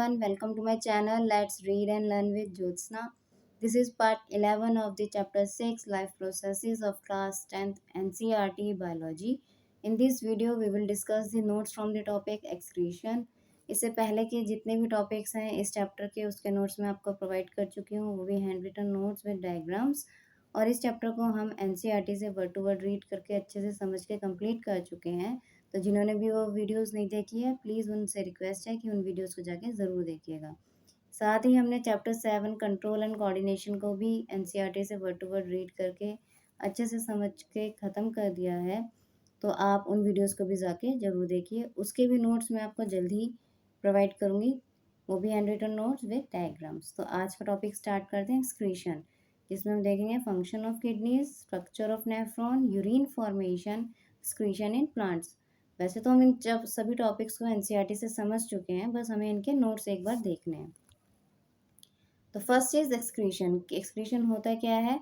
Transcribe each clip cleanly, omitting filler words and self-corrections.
everyone, welcome to my channel. Let's read and learn with Jyotsna. This is part 11 of the chapter 6 Life Processes of class 10th NCERT Biology. In this video, we will discuss the notes from the topic excretion. इससे पहले के जितने भी topics हैं इस chapter के उसके notes मैं आपको प्रोवाइड कर चुकी हूँ, वो भी hand written notes with diagrams. और इस चैप्टर को हम एनसीईआरटी से वर्ड टू वर्ड रीड करके अच्छे से समझ के कंप्लीट कर चुके हैं। तो जिन्होंने भी वो वीडियोस नहीं देखी है प्लीज़ उनसे रिक्वेस्ट है कि उन वीडियोस को जाके ज़रूर देखिएगा। साथ ही हमने चैप्टर 7 कंट्रोल एंड कोऑर्डिनेशन को भी एनसीईआरटी से वर्ड टू वर्ड रीड करके अच्छे से समझ के ख़त्म कर दिया है। तो आप उन वीडियोस को भी जाके ज़रूर देखिए। उसके भी नोट्स मैं आपको जल्द ही प्रोवाइड करूँगी, वो भी hand written notes with diagrams. तो आज का टॉपिक स्टार्ट करते हैं एक्सक्रीशन, जिसमें हम देखेंगे function of kidneys, structure of nephron, urine formation, excretion in plants. वैसे तो हम इन जब सभी टॉपिक्स को एनसीईआरटी से समझ चुके हैं, बस हमें इनके नोट्स एक बार देखने हैं। तो फर्स्ट इज एक्सक्रीशन। एक्सक्रीशन होता क्या है?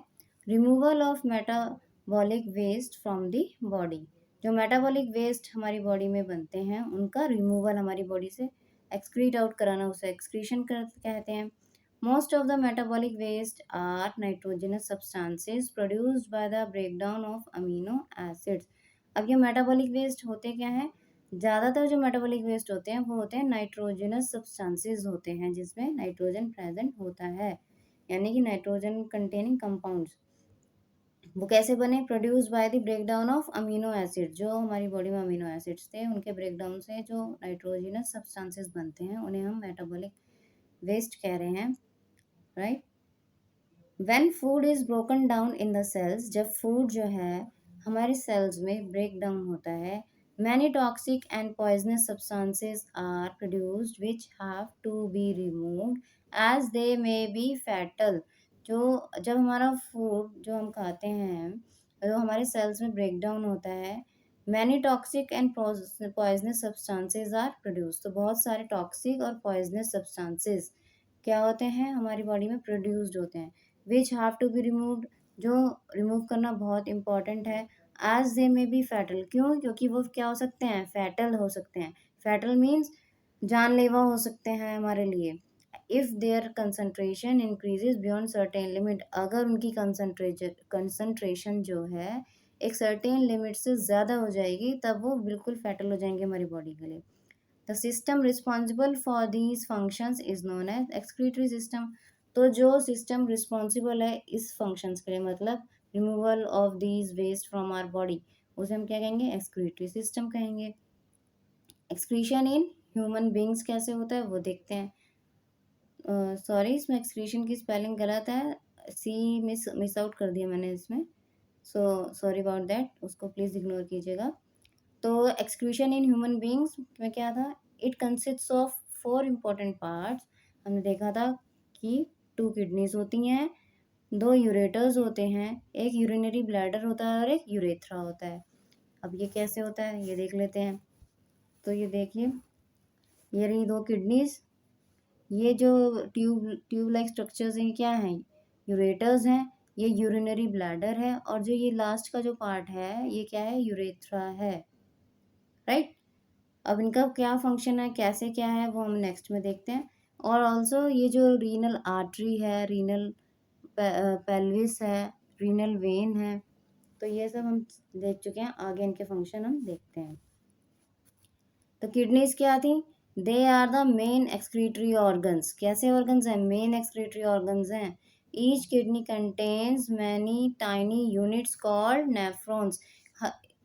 Removal of metabolic waste from the body. जो मेटाबॉलिक वेस्ट हमारी बॉडी में बनते हैं उनका रिमूवल हमारी बॉडी से एक्सक्रीट आउट कराना, उसे एक्सक्रीशन कहते हैं। Most of the metabolic waste are nitrogenous substances produced by the breakdown of amino acids. अब ये मेटाबॉलिक वेस्ट होते क्या हैं? ज़्यादातर जो मेटाबॉलिक वेस्ट होते हैं वो होते हैं नाइट्रोजनस सब्सटेंसेस होते हैं, जिसमें नाइट्रोजन प्रेजेंट होता है, यानी कि नाइट्रोजन कंटेनिंग कंपाउंड्स। वो कैसे बने? Produce by the breakdown of amino acid. जो हमारी बॉडी में अमीनो एसिड्स थे उनके ब्रेकडाउन से जो नाइट्रोजनस सब्सटेंसेस बनते हैं उन्हें हम मेटाबॉलिक वेस्ट कह रहे हैं, right. When food is broken down in the cells, जब फूड जो है हमारे सेल्स में ब्रेक डाउन होता है, many toxic and poisonous substances are produced which have to be removed as they may be fatal। जो जब हमारा फूड जो हम खाते हैं जो हमारे सेल्स में ब्रेक डाउन होता है, many toxic and poisonous substances are produced। तो बहुत सारे टॉक्सिक और पॉइजनस सब्सटेंसेस क्या होते हैं हमारी बॉडी में प्रोड्यूस्ड होते हैं, which have to be removed, जो रिमूव करना बहुत इंपॉर्टेंट है। एज दे में बी फैटल, क्यों? क्योंकि वो क्या हो सकते हैं? फैटल हो सकते हैं। फैटल मीन्स जानलेवा हो सकते हैं हमारे लिए। If there concentration increases beyond certain limit, अगर उनकी कंसनट्रेशन जो है एक सर्टेन लिमिट से ज़्यादा हो जाएगी तब वो बिल्कुल फैटल हो जाएंगे हमारी बॉडी के लिए। The system responsible for these functions is known as excretory system. तो जो सिस्टम रिस्पॉन्सिबल है इस फंक्शंस के लिए, मतलब removal of these waste from our body, उसे हम क्या कहेंगे? एक्सक्रीटरी सिस्टम कहेंगे। एक्सक्रीशन इन ह्यूमन बींग्स कैसे होता है वो देखते हैं। सॉरी, इसमें एक्सक्रीशन की स्पेलिंग गलत है, सी मिस आउट कर दिया मैंने इसमें, सो सॉरी अबाउट दैट, उसको प्लीज़ इग्नोर कीजिएगा। तो एक्सक्रीशन इन ह्यूमन बींग्स में क्या था? It consists of 4 important parts. हमने देखा था कि 2 किडनीज होती हैं, 2 यूरेटर्स होते हैं, एक यूरिनरी ब्लैडर होता है और एक यूरेथ्रा होता है। अब ये कैसे होता है ये देख लेते हैं। तो ये देखिए, ये रही 2 किडनीज, ये जो ट्यूब लाइक स्ट्रक्चर्स हैं क्या हैं? यूरेटर्स हैं, ये यूरिनरी ब्लैडर है, और जो ये लास्ट का जो पार्ट है ये क्या है? यूरेथ्रा है, राइट। अब इनका क्या फंक्शन है, कैसे क्या है, वो हम नेक्स्ट में देखते हैं। और ऑल्सो ये जो रीनल आर्टरी है, रीनल पेल्विस है, रीनल वेन है, तो ये सब हम देख चुके हैं। आगे इनके फंक्शन हम देखते हैं। तो किडनीज क्या थी? They are the main excretory organs. कैसे ऑर्गन्स हैं? मेन एक्सक्रीटरी ऑर्गन्स हैं। Each kidney contains many tiny units called nephrons.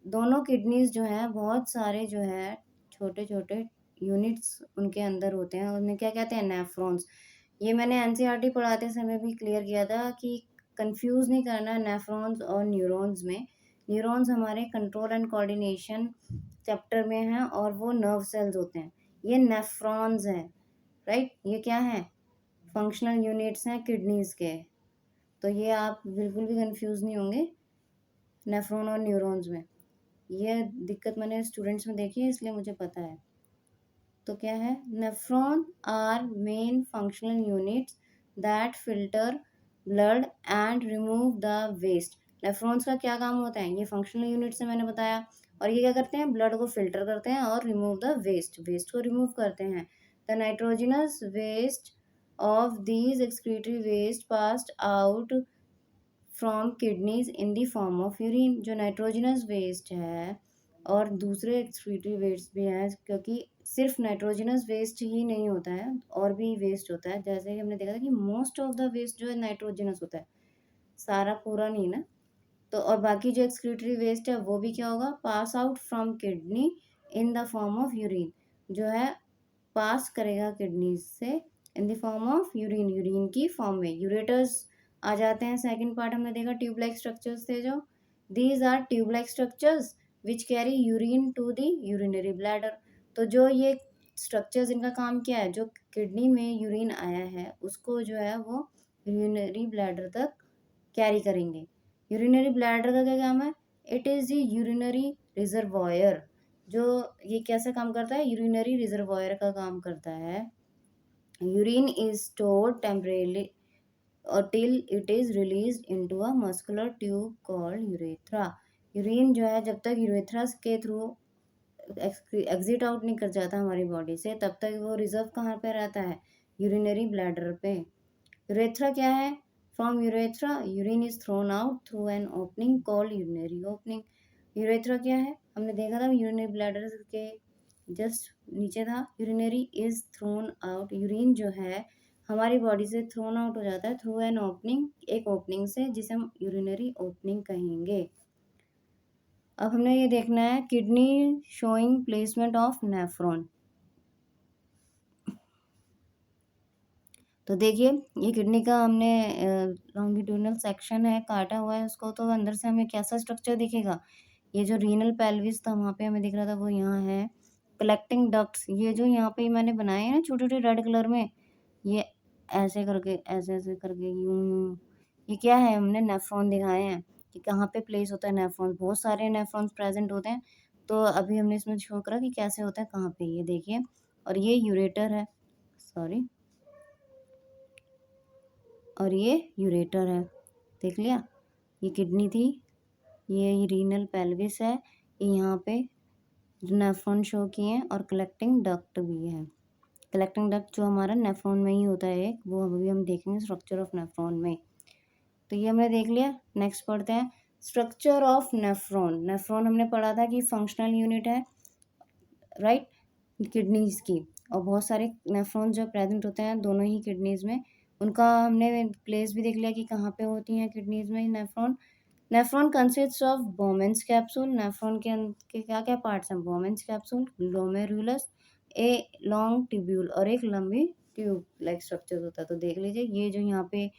दोनों किडनीज जो हैं बहुत सारे जो है छोटे छोटे यूनिट्स उनके अंदर होते हैं, उन्हें क्या कहते हैं? नेफ्रॉन्स। ये मैंने एनसीईआरटी पढ़ाते समय भी क्लियर किया था कि कंफ्यूज नहीं करना नेफ्रॉन्स और न्यूरॉन्स में। न्यूरॉन्स हमारे कंट्रोल एंड कोऑर्डिनेशन चैप्टर में हैं और वो नर्व सेल्स होते हैं। ये नेफ्रॉन्स हैं, राइट। ये क्या है? फंक्शनल यूनिट्स हैं किडनीज के। तो ये आप बिल्कुल भी कंफ्यूज नहीं होंगे नेफ्रॉन और न्यूरॉन्स में। ये दिक्कत मैंने स्टूडेंट्स में देखी है इसलिए मुझे पता है। तो क्या है? Nephron are main functional units that filter blood and remove the waste. Nephrons का क्या काम होता है? ये फंक्शनल यूनिट्स है मैंने बताया, और ये क्या करते हैं? ब्लड को फिल्टर करते हैं और रिमूव द वेस्ट, वेस्ट को रिमूव करते हैं। The nitrogenous waste of these excretory waste passed out from kidneys in the form of urine. जो नाइट्रोजनस वेस्ट है और दूसरे एक्सक्रीटरी वेस्ट भी हैं, क्योंकि सिर्फ नाइट्रोजनस वेस्ट ही नहीं होता है, और भी वेस्ट होता है। जैसे कि हमने देखा था कि मोस्ट ऑफ द वेस्ट जो है नाइट्रोजनस होता है, सारा पूरा नहीं ना। तो और बाकी जो एक्सक्रीटरी वेस्ट है वो भी क्या होगा, pass out from kidney in the form of urine, जो है पास करेगा किडनी से in the form of urine, urine की फॉर्म में। यूरेटर्स आ जाते हैं। सेकंड पार्ट हमने देखा ट्यूब लाइक स्ट्रक्चर्स थे जो, these are tube like structures which carry urine to the urinary bladder. तो जो ये स्ट्रक्चर्स, इनका काम क्या है, जो किडनी में यूरिन आया है उसको जो है वो यूरिनरी ब्लैडर तक कैरी करेंगे। यूरिनरी ब्लैडर का क्या काम है, it is the urinary reservoir. जो ये कैसे काम करता है, यूरिनरी रिजर्वायर का काम करता है। Urine is stored temporarily till it is released into a muscular tube called urethra। Urine जो है जब तक यूरेथ्रा के थ्रू एग्जिट आउट नहीं कर जाता हमारी बॉडी से, तब तक वो रिजर्व कहाँ पे रहता है, यूरिनरी ब्लैडर पे। यूरेथ्रा क्या है, from urethra urine is thrown out through an opening called urinary opening. Urethra क्या है, हमने देखा था यूरिनरी ब्लैडर के जस्ट नीचे था। Urinary is thrown out, urine जो है हमारी बॉडी से थ्रोन आउट हो जाता है थ्रू एन ओपनिंग, एक ओपनिंग से, जिसे हम यूरिनरी ओपनिंग कहेंगे। अब हमने ये देखना है kidney showing placement of nephron. तो देखिए ये किडनी का हमने लॉन्गिट्यूडनल सेक्शन है, काटा हुआ है उसको, तो अंदर से हमें कैसा स्ट्रक्चर दिखेगा, ये जो रीनल पेल्विस था वहाँ पे हमें दिख रहा था वो यहाँ है। कलेक्टिंग डक्ट्स, ये जो यहाँ पे मैंने बनाए हैं ना छोटे छोटे रेड कलर में, ये ऐसे करके ऐसे ऐसे करके यूं यूं, ये क्या है, हमने नेफ्रॉन दिखाए हैं कि कहाँ पे प्लेस होता है नेफ्रॉन। बहुत सारे नेफ्रॉन्स प्रेजेंट होते हैं, तो अभी हमने इसमें शो करा कि कैसे होता है, कहाँ पे, ये देखिए। और ये यूरेटर है, सॉरी, और ये यूरेटर है, देख लिया। ये किडनी थी, ये रीनल पेल्विस है, ये यहाँ पे नेफ्रॉन शो किए हैं, और कलेक्टिंग डक्ट भी है। कलेक्टिंग डक्ट जो हमारा नेफ्रॉन में ही होता है एक, वो अभी हम देखेंगे स्ट्रक्चर ऑफ नेफ्रॉन में। तो ये हमने देख लिया। नेक्स्ट पढ़ते हैं स्ट्रक्चर ऑफ नेफ्रॉन। नेफ्रॉन हमने पढ़ा था कि फंक्शनल यूनिट है, राइट, किडनीज की। और बहुत सारे नेफ्रॉन जो प्रेजेंट होते हैं दोनों ही किडनीज में, उनका हमने प्लेस भी देख लिया कि कहाँ पे होती हैं किडनीज में nephron. Nephron consist of बोमेंस capsule. Nephron के क्या क्या पार्ट्स हैं, बोमेंस capsule, glomerulus, a long tubule, और एक लंबी ट्यूब लाइक स्ट्रक्चर होता है। तो देख लीजिए ये जो यहाँ पे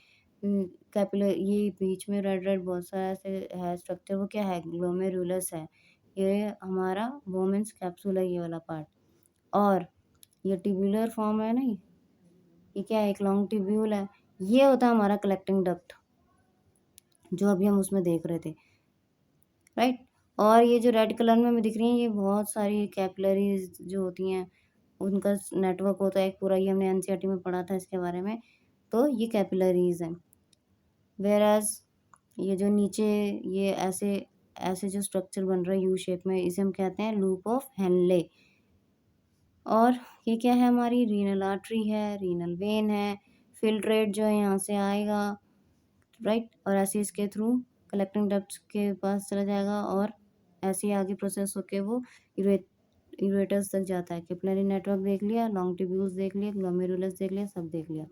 कैपिलर, ये बीच में रेड रेड बहुत सारा ऐसे है स्ट्रक्चर, वो क्या है, ग्लोमेरुलस है। ये हमारा बोमेंस कैप्सूल है, ये वाला पार्ट। और ये ट्यूबुलर फॉर्म है ना, ये क्या है, एक लॉन्ग ट्यूब्यूल है। ये होता है हमारा कलेक्टिंग डक्ट, जो अभी हम उसमें देख रहे थे, राइट। और ये जो रेड कलर में हमें दिख रही हैं, ये बहुत सारी कैपिलरीज जो होती हैं, उनका नेटवर्क होता है एक पूरा, ये हमने एनसीईआरटी में पढ़ा था इसके बारे में। तो ये कैपिलरीज हैं। वेराज ये जो नीचे ये ऐसे ऐसे जो स्ट्रक्चर बन रहा है यू शेप में, इसे हम कहते हैं लूप ऑफ हेनले। और ये क्या है, हमारी रीनल आर्टरी है, रीनल वेन है, फिल्ट्रेट जो है यहाँ से आएगा, राइट, और ऐसे इसके थ्रू कलेक्टिंग डक्ट्स के पास चला जाएगा, और ऐसे ही आगे प्रोसेस होके वो यूरेटर्स तक जाता है। कैपिलरी नेटवर्क देख लिया, लॉन्ग ट्यूब्यूल्स देख लिए, ग्लोमेरुलस देख लिया, सब देख लिया।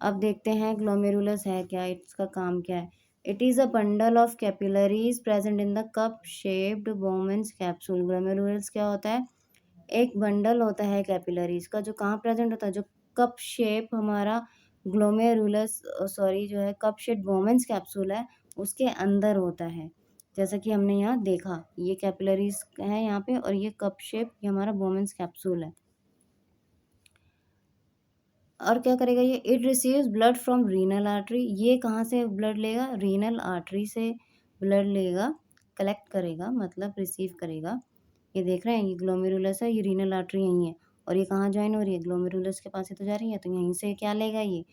अब देखते हैं ग्लोमेरुलस है क्या, इसका काम क्या है। It is a bundle of capillaries present in the cup shaped बोमेंस capsule. Glomerulus क्या होता है, एक बंडल होता है कैपिलरीज का, जो कहाँ प्रेजेंट होता है, जो कप शेप हमारा ग्लोमेरुलस, सॉरी, जो है कप शेप बोमेंस कैप्सूल है उसके अंदर होता है। जैसा कि हमने यहाँ देखा, ये कैपिलरीज है यहाँ पे, और ये कप शेप, ये हमारा बोमेंस कैप्सूल है। और क्या करेगा ये, it receives blood from renal artery. ये कहाँ से ब्लड लेगा, रीनल आर्टरी से ब्लड लेगा, कलेक्ट करेगा, मतलब रिसीव करेगा। ये देख रहे हैं, ये ग्लोमेरुलस है, ये रीनल आर्टरी यहीं है, और ये कहाँ ज्वाइन हो रही है, ग्लोमेरुलस के पास ही तो जा रही है, तो यहीं से क्या लेगा, ये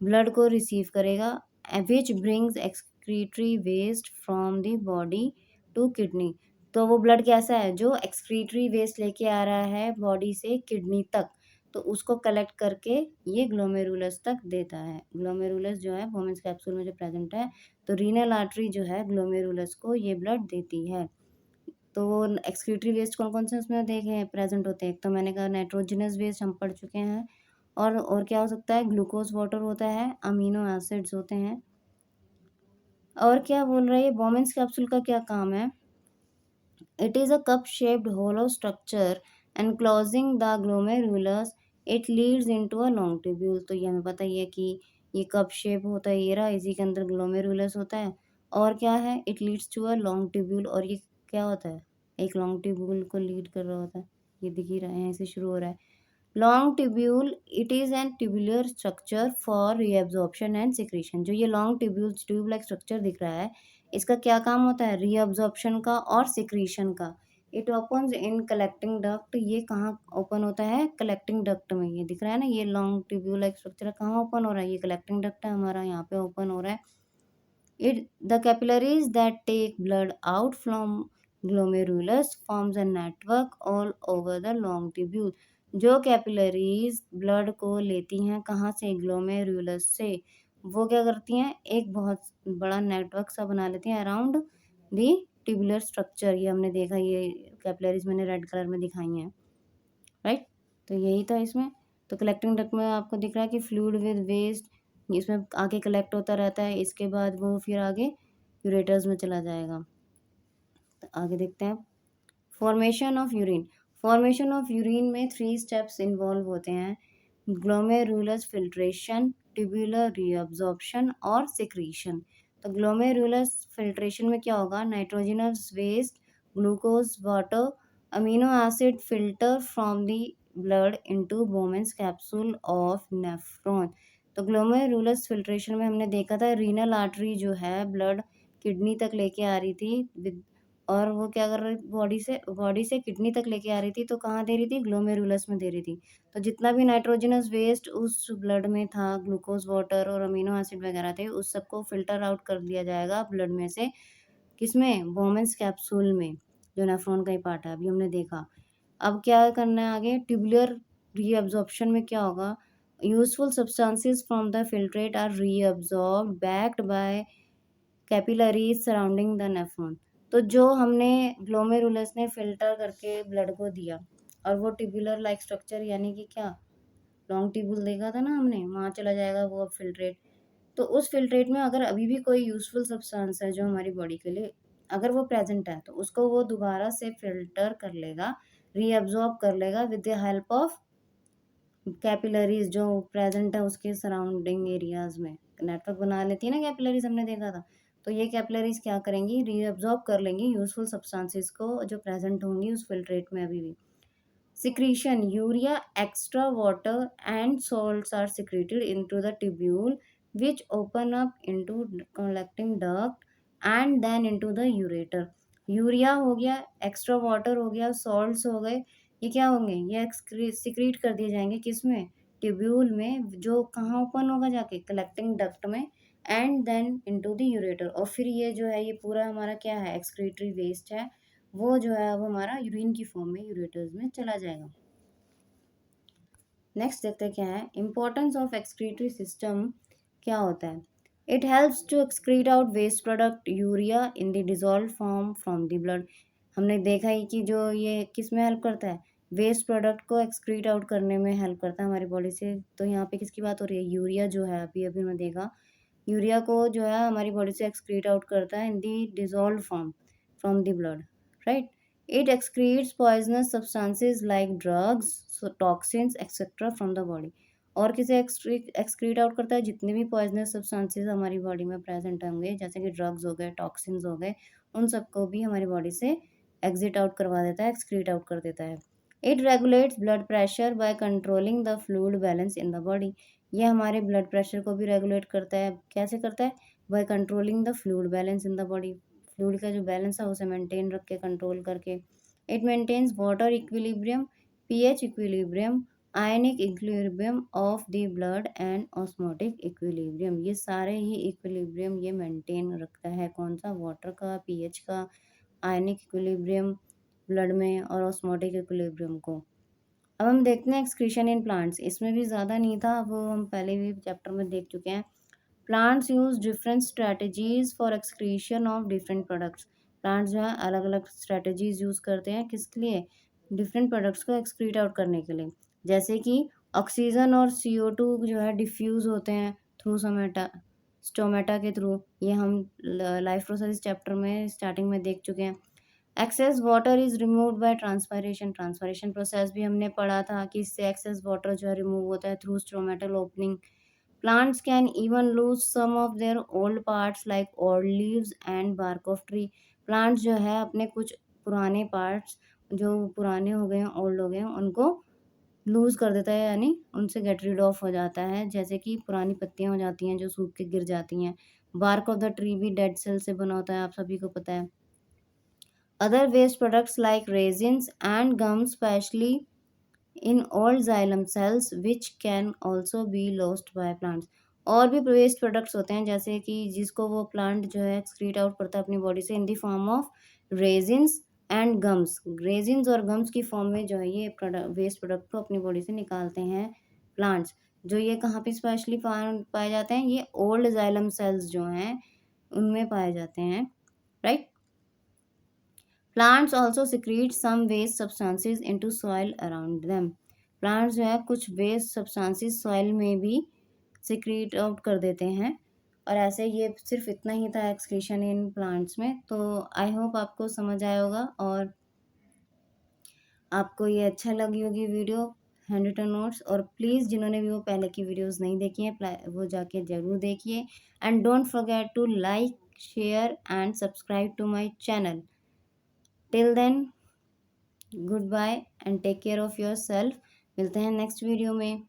ब्लड को रिसीव करेगा, which brings excretory waste from the body to kidney. तो वो ब्लड कैसा है, जो एक्सक्रीटरी वेस्ट लेके आ रहा है बॉडी से किडनी तक। तो उसको कलेक्ट करके ये ग्लोमेरुलस तक देता है। ग्लोमेरुलस जो है बोमेन्स कैप्सूल में जो प्रेजेंट है, तो रीनल आर्टरी जो है ग्लोमेरुलस को ये ब्लड देती है। तो एक्सक्रीटरी वेस्ट कौन-कौन से उसमें देखे प्रेजेंट होते हैं? एक तो मैंने कहा नाइट्रोजनस वेस्ट हम पढ़ चुके हैं, और क्या हो सकता है? ग्लूकोज वाटर होता है, अमीनो एसिड्स होते हैं। और क्या बोल रहा है ये बोमेन्स कैप्सूल का क्या काम है? It is a cup-shaped hollow structure enclosing the glomerulus. It leads into a long tubule. तो ये हमें पता ही है कि ये कप शेप होता है, ये रहा, इसी के अंदर ग्लोमेरुलस होता है। और क्या है? It leads to a long tubule. और ये क्या होता है? एक लॉन्ग ट्यूब्यूल को लीड कर रहा होता है। ये दिख ही रहा है, यहाँ से शुरू हो रहा है। Long tubule, it is an tubular structure for reabsorption and secretion. जो ये long tubule tube like structure दिख रहा है, इसका क्या काम होता है? रीअब्जॉर्प्शन का और सिक्रीशन का। It opens in collecting duct. ये कहाँ ओपन होता है? कलेक्टिंग डक्ट में। ये दिख रहा है ना, ये लॉन्ग ट्यूब्यूल लाइक स्ट्रक्चर कहाँ ओपन हो रहा है? ये कलेक्टिंग डक्ट है हमारा, यहाँ पे ओपन हो रहा है। The capillaries that take blood out from glomerulus forms a network all over the long tubule. जो कैपिलरीज ब्लड को लेती हैं कहाँ से? ग्लोमेरुलस से। वो क्या करती हैं? एक बहुत बड़ा नेटवर्क सा बना लेती हैं अराउंड दी ट्यूबुलर स्ट्रक्चर। ये हमने देखा, ये कैपिलरीज मैंने रेड कलर में दिखाई हैं, राइट? तो यही था इसमें। तो कलेक्टिंग डक्ट में आपको दिख रहा है कि फ्लूइड विद वेस्ट इसमें आगे कलेक्ट होता रहता है, इसके बाद वो फिर आगे यूरेटर्स में चला जाएगा। तो आगे देखते हैं formation of urine. Formation of urine में 3 स्टेप्स इन्वॉल्व होते हैं: ग्लोमेरुलस फिल्ट्रेशन, ट्यूबुलर रीअब्जॉर्प्शन और सिक्रीशन। तो ग्लोमेरुलस फिल्ट्रेशन में क्या होगा? Nitrogenous waste, glucose water, amino acid filter from the blood into Bowman's capsule of nephron. तो ग्लोमेरुलस फिल्ट्रेशन में हमने देखा था रीनल आर्टरी जो है ब्लड किडनी तक लेके आ रही थी विद, और वो क्या कर रही, बॉडी से किडनी तक लेके आ रही थी, तो कहाँ दे रही थी? ग्लोमेरुलस में दे रही थी। तो जितना भी नाइट्रोजनस वेस्ट उस ब्लड में था, ग्लूकोज वाटर और अमीनो एसिड वगैरह थे, उस सबको फिल्टर आउट कर दिया जाएगा ब्लड में से। किसमें? बोमेन्स कैप्सूल में, जो नेफ्रॉन का ही पार्ट है, अभी हमने देखा। अब क्या करना है आगे? ट्यूबुलर रीअब्जॉर्प्शन में क्या होगा? Useful substances from the filtrate are reabsorbed backed by capillaries surrounding the nephron. तो जो हमने ग्लोमेरुलस ने फिल्टर करके ब्लड को दिया, और वो ट्यूबुलर लाइक स्ट्रक्चर यानी कि क्या, लॉन्ग ट्यूबुल देखा था ना हमने, वहाँ चला जाएगा वो अब फिल्ट्रेट। तो उस फिल्ट्रेट में अगर अभी भी कोई यूजफुल सब्सटेंस है जो हमारी बॉडी के लिए, अगर वो प्रेजेंट है, तो उसको वो दोबारा से फिल्टर कर लेगा, रीअब्सॉर्ब कर लेगा with the help of capillaries जो प्रेजेंट है उसके सराउंडिंग एरियाज में। नेटवर्क बना लेती है ना कैपिलरीज, हमने देखा था। तो ये कैपिलरीज क्या करेंगी? रीअब्सॉर्ब कर लेंगी यूजफुल सब्सटेंसेस को जो प्रेजेंट होंगी उस फिल्ट्रेट में अभी भी। Secretion: urea, extra water, and salts are secreted into the tubule, which open up into collecting duct and then into the ureter. Urea हो गया, एक्स्ट्रा वाटर हो गया, सॉल्ट्स हो गए, ये क्या होंगे? ये सिक्रीट कर दिए जाएंगे किसमें? ट्यूब्यूल में, जो कहाँ ओपन होगा? जाके कलेक्टिंग डक्ट में, and then into the ureter. और फिर ये जो है ये पूरा हमारा क्या है? एक्सक्रीटरी वेस्ट है, वो जो है वो हमारा यूरिन की फॉर्म में यूरेटर्स में चला जाएगा। नेक्स्ट देखते हैं क्या है इम्पोर्टेंस ऑफ एक्सक्रीटरी सिस्टम। क्या होता है? It helps to excrete out waste product urea in the dissolve form from the blood. हमने देखा ही कि जो ये किस में हेल्प करता है? वेस्ट प्रोडक्ट को एक्सक्रीट आउट करने में हेल्प करता है हमारी बॉडी से। तो यहाँ पे किसकी बात हो रही है? यूरिया जो है, अभी अभी मैं देखा, यूरिया को जो है हमारी बॉडी से एक्सक्रीट आउट करता है in the dissolve form from the blood, right? It excretes poisonous substances like drugs, so toxins, etc. from the body. और किसे एक्सक्रीट आउट करता है? जितने भी पॉइजनस सब्सटेंसेस हमारी बॉडी में प्रेजेंट होंगे, जैसे कि ड्रग्स हो गए, टॉक्सिन्स हो गए, उन सबको भी हमारी बॉडी से एग्जिट आउट करवा देता है, एक्सक्रीट आउट कर देता है। It regulates blood pressure by controlling the fluid balance in the body. ये हमारे ब्लड प्रेशर को भी रेगुलेट करता है। कैसे करता है? By controlling the fluid balance in the body. Fluid का जो बैलेंस है उसे मेंटेन रख के, कंट्रोल करके। It maintains water equilibrium, pH equilibrium, ionic equilibrium of the blood and osmotic equilibrium. ये सारे ही इक्विलिब्रियम ये मेंटेन रखता है। कौन सा? वाटर का, पीएच का, आयनिक इक्विलिब्रियम ब्लड में, और ऑस्मोटिक इक्विलिब्रियम को। अब हम देखते हैं एक्सक्रीशन इन प्लांट्स। इसमें भी ज़्यादा नहीं था, वो हम पहले भी चैप्टर में देख चुके हैं। Plants use different strategies for excretion of different products. Plants जो है अलग अलग स्ट्रैटेजीज यूज करते हैं, किसके लिए? डिफरेंट प्रोडक्ट्स को एक्सक्रीट आउट करने के लिए। जैसे कि ऑक्सीजन और CO2 जो है डिफ्यूज होते हैं थ्रू स्टोमेटा के थ्रू। ये हम लाइफ प्रोसेस चैप्टर में स्टार्टिंग में देख चुके हैं। Excess water is removed by transpiration. Transpiration process भी हमने पढ़ा था कि इससे एक्सेस वाटर जो है रिमूव होता है through stomatal opening. Plants can even lose some of their old parts like old leaves and bark of tree. Plants जो है अपने कुछ पुराने पार्ट्स जो पुराने हो गए हैं, ओल्ड हो गए हैं, उनको लूज कर देता है, यानी उनसे गेट रिड ऑफ हो जाता है। जैसे कि पुरानी पत्तियां हो जाती हैं जो सूख के गिर जाती हैं। बार्क ऑफ द ट्री भी डेड सेल से बना होता है, आप सभी को पता है। Other waste products like resins and gums specially in old xylem cells which can also be lost by plants. और भी वेस्ट प्रोडक्ट्स होते हैं जैसे कि जिसको वो प्लांट जो है एक्सक्रीट आउट करता है अपनी बॉडी से in the form of resins and gums. Resins और गम्स की फॉर्म में जो है ये वेस्ट प्रोडक्ट को अपनी बॉडी से निकालते हैं प्लांट्स। जो ये कहाँ पे स्पेशली पाए जाते हैं? ये ओल्ड जाइलम सेल्स जो हैं उनमें पाए जाते हैं, right. Plants also secrete some waste substances into soil around them. Plants जो है कुछ वेस्ट सब्सटेंसेस सॉइल में भी सिक्रीट आउट कर देते हैं। और ऐसे ये सिर्फ इतना ही था एक्सक्रीशन इन प्लांट्स में। तो आई होप आपको समझ आया होगा और आपको ये अच्छा लगी होगी वीडियो हैंड रिटन नोट्स। और प्लीज़ जिन्होंने भी वो पहले की वीडियोस नहीं देखी हैं वो जाके ज़रूर देखिए। And don't forget to like, share and subscribe to my channel. Till then, good bye and take care of yourself. मिलते हैं नेक्स्ट वीडियो में।